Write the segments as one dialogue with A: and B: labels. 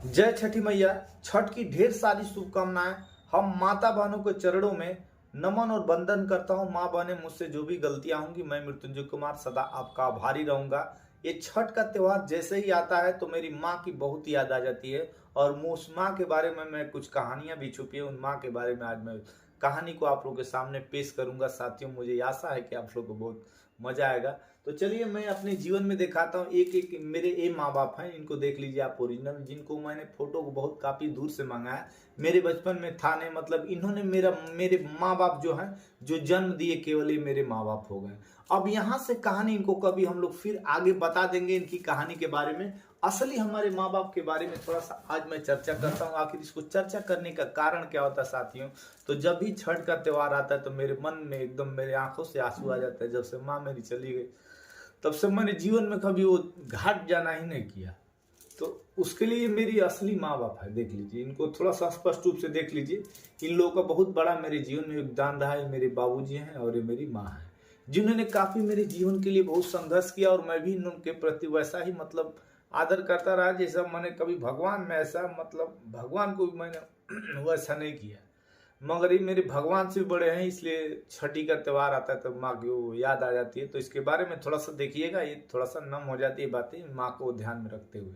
A: जय छठी मैया। छठ की ढेर सारी शुभकामनाएं। हम माता बहनों के चरणों में नमन और वंदन करता हूं। माँ बहनें, मुझसे जो भी गलतियां होंगी मैं मृत्युंजय कुमार सदा आपका आभारी रहूंगा। ये छठ का त्योहार जैसे ही आता है तो मेरी माँ की बहुत याद आ जाती है और उस माँ के बारे में मैं कुछ कहानियां भी छुपी है, उन माँ के बारे में आज मैं कहानी को आप लोगों के सामने पेश करूंगा। साथियों, मुझे आशा है कि आप लोगों को बहुत मजा आएगा। तो चलिए मैं अपने जीवन में दिखाता हूँ। एक एक मेरे ये माँ बाप हैं, इनको देख लीजिए आप ओरिजिनल, जिनको मैंने फोटो को बहुत काफी दूर से मंगाया। मेरे बचपन में था नहीं, मतलब इन्होंने मेरे माँ बाप जो हैं, जो जन्म दिए, केवल ये मेरे माँ बाप हो गए। अब यहाँ से कहानी इनको कभी हम लोग फिर आगे बता देंगे, इनकी कहानी के बारे में। असली हमारे माँ बाप के बारे में थोड़ा सा आज मैं चर्चा करता हूँ। आखिर इसको चर्चा करने का कारण क्या होता है साथियों? तो जब भी छठ का त्योहार आता है तो मेरे मन में एकदम, मेरे आंखों से आंसू आ जाता है। जब से माँ मेरी चली गई तब से मैंने जीवन में कभी वो घाट जाना ही नहीं किया। तो उसके लिए मेरी असली माँ बाप है। देख लीजिए, इनको थोड़ा सा स्पष्ट रूप से देख लीजिए। इन लोगों का बहुत बड़ा मेरे जीवन में योगदान रहा है। मेरे बाबूजी हैं और ये मेरी माँ है, जिन्होंने काफी मेरे जीवन के लिए बहुत संघर्ष किया और मैं भी उनके प्रति वैसा ही मतलब आदर करता रहा जैसा मैंने कभी भगवान में, ऐसा मतलब भगवान को भी मैंने वैसा नहीं किया। मगर ये मेरे भगवान से भी बड़े हैं, इसलिए छठी का त्योहार आता है तो माँ की वो याद आ जाती है। तो इसके बारे में थोड़ा सा देखिएगा, ये थोड़ा सा नम हो जाती है बातें माँ को ध्यान में रखते हुए।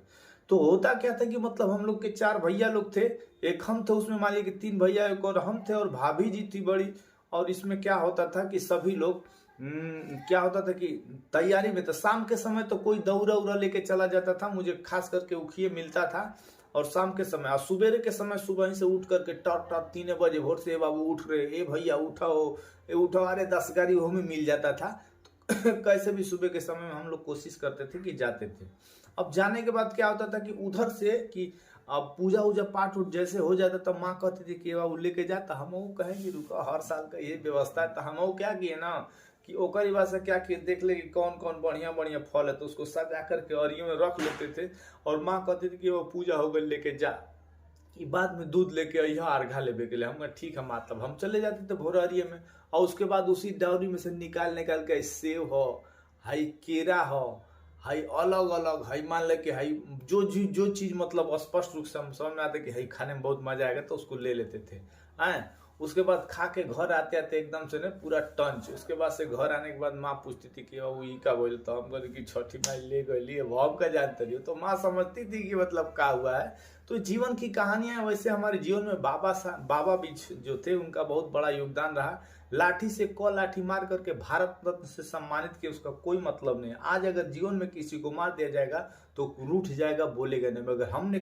A: तो होता क्या था कि मतलब हम लोग के 4 भैया लोग थे। एक हम थे, उसमें मान लीजिए कि 3 भैया, एक और हम थे और भाभी जी थी बड़ी। और इसमें क्या होता था कि सभी लोग क्या होता था कि तैयारी में, तो शाम के समय तो कोई दौरा उरा लेके चला जाता था। मुझे खास करके उखिए मिलता था और शाम के समय और सुबेरे के समय सुबह ही से उठ करके टॉट टॉट 3 बजे भोर से, बाबू उठ रहे, ए भैया उठाओ, ए उठाओ, अरे 10 गाड़ी वो में मिल जाता था। तो कैसे भी सुबह के समय में हम लोग कोशिश करते थे कि जाते थे। अब जाने के बाद क्या होता था कि उधर से कि अब पूजा उजा पाठ उठ जैसे हो जाता तब माँ कहती थी कि बाबू लेके जाता। हम वो कहेंगे रुको, हर साल का ये व्यवस्था है। तो हम वो क्या किए ना कि ओकर बाद से क्या किए, देख ले कि कौन कौन बढ़िया बढ़िया फल है तो उसको सजा करके अरियों में रख लेते थे। और माँ कहती थी कि वो पूजा हो गई, लेके जा। कि बाद में दूध लेके अइहा अर्घा लेवे के लिए। हम कहा ठीक है माँ। तब हम चले जाते थे भोरहरिये में और उसके बाद उसी दौरी में से निकाल के सेव हो, हाई केरा हो, हाई अलग अलग, हाई मान ले कि हाई जो चीज मतलब स्पष्ट रूप से हम समझ में आते कि हाई खाने में बहुत मजा आएगा तो उसको ले लेते थे। हैं, उसके बाद खा के घर आते आते एकदम से ना पूरा टंच। उसके बाद से घर आने के बाद माँ पूछती थी कि वो ई का बोले, तो हम कहते कि छठी माई ले गई, वो हम का जानते रही हो। तो माँ समझती थी कि मतलब क्या हुआ है। तो जीवन की कहानियां वैसे हमारे जीवन में बाबा भी जो थे उनका बहुत बड़ा योगदान रहा। लाठी से क लाठी मार करके भारत रत्न से सम्मानित किया, उसका कोई मतलब नहीं है। आज अगर जीवन में किसी को मार दिया जाएगा तो रूठ जाएगा, बोलेगा नहीं, मगर हमने